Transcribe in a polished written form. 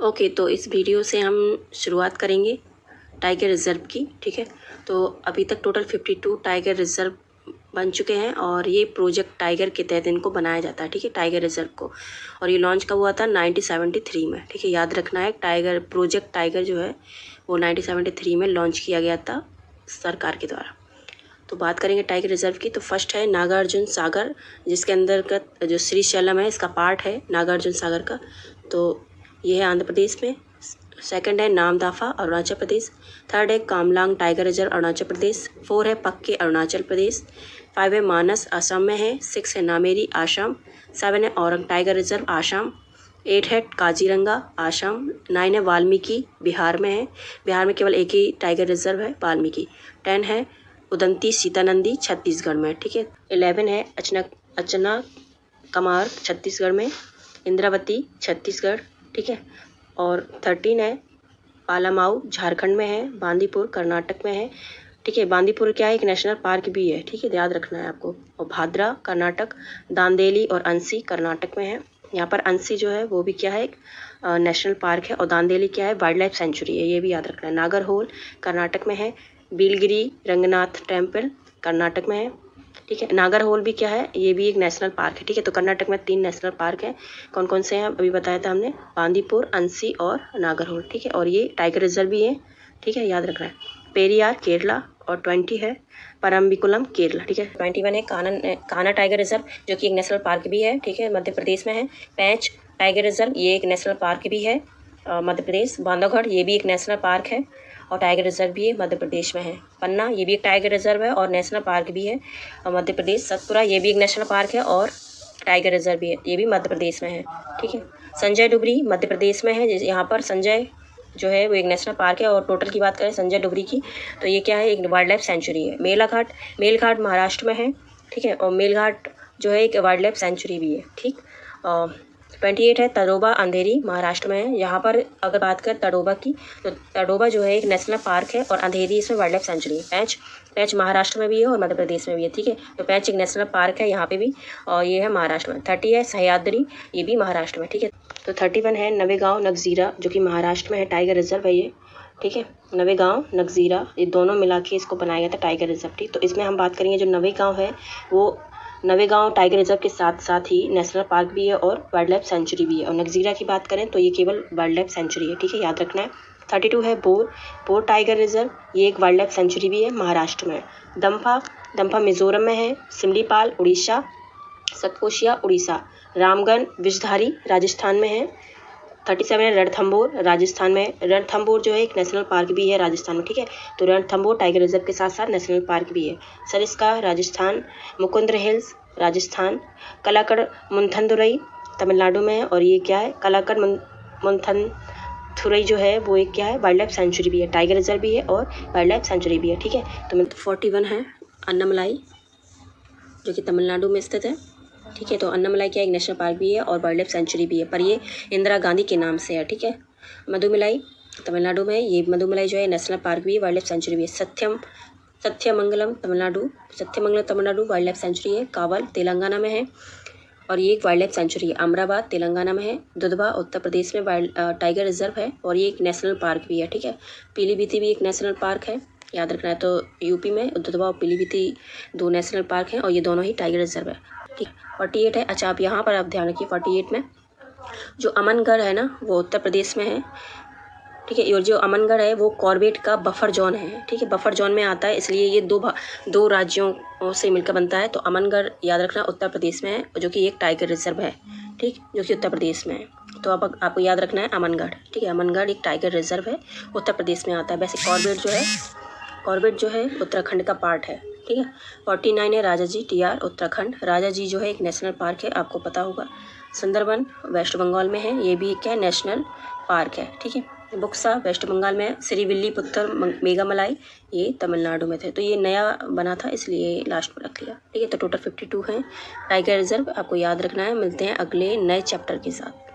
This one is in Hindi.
ओके, तो इस वीडियो से हम शुरुआत करेंगे टाइगर रिज़र्व की। ठीक है, तो अभी तक टोटल 52 टाइगर रिज़र्व बन चुके हैं और ये प्रोजेक्ट टाइगर के तहत इनको बनाया जाता है। ठीक है, टाइगर रिज़र्व को। और ये लॉन्च कब हुआ था? 1973 में। ठीक है, याद रखना है, टाइगर प्रोजेक्ट टाइगर जो है वो 1973 में लॉन्च किया गया था सरकार के द्वारा। तो बात करेंगे टाइगर रिज़र्व की। तो फर्स्ट है नागार्जुन सागर, जिसके अंतर्गत जो श्रीशैलम है इसका पार्ट है नागार्जुन सागर का। तो ये है आंध्र प्रदेश में। सेकंड है नामदाफा, अरुणाचल प्रदेश। थर्ड है कामलांग टाइगर रिजर्व, अरुणाचल प्रदेश। 4 है पक्के, अरुणाचल प्रदेश। 5 है मानस, असम में है। 6 है नामेरी, आसाम। 7 है औरंग टाइगर रिजर्व, आसाम। 8 है काजीरंगा, आसाम। 9 है वाल्मीकि, बिहार में है। बिहार में केवल एक ही टाइगर रिजर्व है, वाल्मीकि। 10 है उदंती सीतानंदी, छत्तीसगढ़ में। ठीक है। 11 है अचना कमार, छत्तीसगढ़ में। इंद्रावती, छत्तीसगढ़। ठीक है। और 13 है पालामाऊ, झारखंड में है। बांदीपुर, कर्नाटक में है। ठीक है, बांदीपुर क्या है, एक नेशनल पार्क भी है। ठीक है, याद रखना है आपको। और भाद्रा, कर्नाटक। दांदेली और अंसी, कर्नाटक में है। यहाँ पर अंसी जो है वो भी क्या है, एक नेशनल पार्क है। और दांदेली क्या है, वाइल्ड लाइफ सेंचुरी है, ये भी याद रखना है। नागरहोल, कर्नाटक में है। बिलगिरी रंगनाथ टेम्पल, कर्नाटक में है। ठीक है, नागरहोल भी क्या है, ये भी एक नेशनल पार्क है। ठीक है, तो कर्नाटक में 3 नेशनल पार्क है। कौन कौन से हैं अभी बताया था हमने? बांदीपुर, अंसी और नागरहोल। ठीक है, और ये टाइगर रिजर्व भी है। ठीक है, याद रखना है। पेरियार, केरला। और 20 है परम्बिकुलम, केरला। ठीक है। 21 है कान्हा टाइगर रिजर्व, जो कि एक नेशनल पार्क भी है। ठीक है, मध्य प्रदेश में है। पेंच टाइगर रिजर्व, ये एक नेशनल पार्क भी है, मध्य प्रदेश। बांधवगढ़, ये भी एक नेशनल पार्क है और टाइगर रिजर्व भी है, मध्य प्रदेश में है। पन्ना, ये भी एक टाइगर रिजर्व है और नेशनल पार्क भी है, मध्य प्रदेश। सतपुरा, ये भी एक नेशनल पार्क है और टाइगर रिजर्व भी है, ये भी मध्य प्रदेश में है। ठीक है। संजय डुबरी, मध्य प्रदेश में है। यहाँ पर संजय जो है वो एक नेशनल पार्क है। और टोटल की बात करें संजय डुबरी की, तो ये क्या है, एक वाइल्ड लाइफ सेंचुरी है। मेलघाट महाराष्ट्र में है। ठीक है, और मेलघाट जो है एक वाइल्ड लाइफ सेंचुरी भी है। ठीक। 28 है तडोबा, अंधेरी, महाराष्ट्र में है। यहाँ पर अगर बात करें तडोबा की, तो तडोबा जो है एक नेशनल पार्क है और अंधेरी इसमें वाइल्ड लाइफ सेंचुरी है। पैंच महाराष्ट्र में भी है और मध्य प्रदेश में भी है। ठीक है, तो पैंच एक नेशनल पार्क है यहाँ पे भी, और ये है महाराष्ट्र में। 30 है सह्याद्री, ये भी महाराष्ट्र में। ठीक है, तो 31 है नवेगांव नगजीरा, जो कि महाराष्ट्र में है, टाइगर रिजर्व है ये। ठीक है, नवेगांव नगजीरा, ये दोनों मिला के इसको बनाया गया था टाइगर रिजर्व। ठीक, तो इसमें हम बात करेंगे जो नवेगांव है वो नवेगांव टाइगर रिजर्व के साथ साथ ही नेशनल पार्क भी है और वाइल्ड लाइफ सेंचुरी भी है। और नगजीरा की बात करें तो ये केवल वाइल्ड लाइफ सेंचुरी है। ठीक है, याद रखना है। 32 है बोर टाइगर रिजर्व, ये एक वाइल्ड लाइफ सेंचुरी भी है, महाराष्ट्र में। दम्फा मिजोरम में है। सिमलीपाल, उड़ीसा। सतकोशिया, उड़ीसा। रामगढ़ विषधारी, राजस्थान में है। 37 है रणथंभौर, राजस्थान में। रणथंभौर जो है एक नेशनल पार्क भी है राजस्थान में। ठीक है, तो रणथंभौर टाइगर रिजर्व के साथ साथ नेशनल पार्क भी है। सरिस्का, राजस्थान। मुकुंद्र हिल्स, राजस्थान। कलाकड़ मुंथनदुरई, तमिलनाडु में है। और ये क्या है, कलाकड़ मुंथनदुरई जो है वो एक क्या है, वाइल्ड लाइफ सेंचुरी भी है, टाइगर रिजर्व भी है और वाइल्ड लाइफ सेंचुरी भी है। ठीक है, तो 41 है अन्नामलाई, जो कि तमिलनाडु में स्थित है। ठीक है, तो अन्नामलाई क्या एक नेशनल पार्क भी है और वाइल्ड लाइफ सेंचुरी भी है, पर ये इंदिरा गांधी के नाम से है। ठीक है। मधुमलाई तमिलनाडु में, ये मधुमलाई जो है नेशनल पार्क भी है, वाइल्ड लाइफ सेंचुरी भी है। Sathyamangalam Tamil Nadu wild life sanctuary है। कावल तेलंगाना में है और ये एक वाइल्ड लाइफ सेंचुरी है। अमराबाद तेलंगाना में है। दुधवा उत्तर प्रदेश में वाइल्ड टाइगर रिजर्व है और ये एक नेशनल पार्क भी है। ठीक है, पीलीभीती भी एक नेशनल पार्क है, याद रखना है। तो यूपी में दुधवा और पीलीभीती 2 नेशनल पार्क हैं और ये दोनों ही टाइगर रिजर्व है। ठीक। 48 है, अच्छा आप यहाँ पर आप ध्यान रखिए, 48 में जो अमनगढ़ है ना वो उत्तर प्रदेश में है। ठीक है, और जो अमनगढ़ है वो कॉर्बेट का बफर जोन है। ठीक है, बफर जोन में आता है, इसलिए ये दो राज्यों से मिलकर बनता है। तो अमनगढ़ याद रखना उत्तर प्रदेश में है, जो कि एक टाइगर रिजर्व है। ठीक, जो कि उत्तर प्रदेश में है। तो आपको याद रखना है अमनगढ़। ठीक है, अमनगढ़ एक टाइगर रिजर्व है, उत्तर प्रदेश में आता है। वैसे कॉर्बेट जो है उत्तराखंड का पार्ट है। ठीक है। 49 है राजाजी TR, उत्तराखंड। राजाजी जो है एक नेशनल पार्क है, आपको पता होगा। सुंदरबन वेस्ट बंगाल में है, ये भी क्या नेशनल पार्क है। ठीक है। बुक्सा वेस्ट बंगाल में है। श्रीविल्लीपुत्तर मेघामलाई, ये तमिलनाडु में थे। तो ये नया बना था इसलिए लास्ट में रख लिया। ठीक है, तो टोटल 52 हैं टाइगर रिजर्व, आपको याद रखना है। मिलते हैं अगले नए चैप्टर के साथ।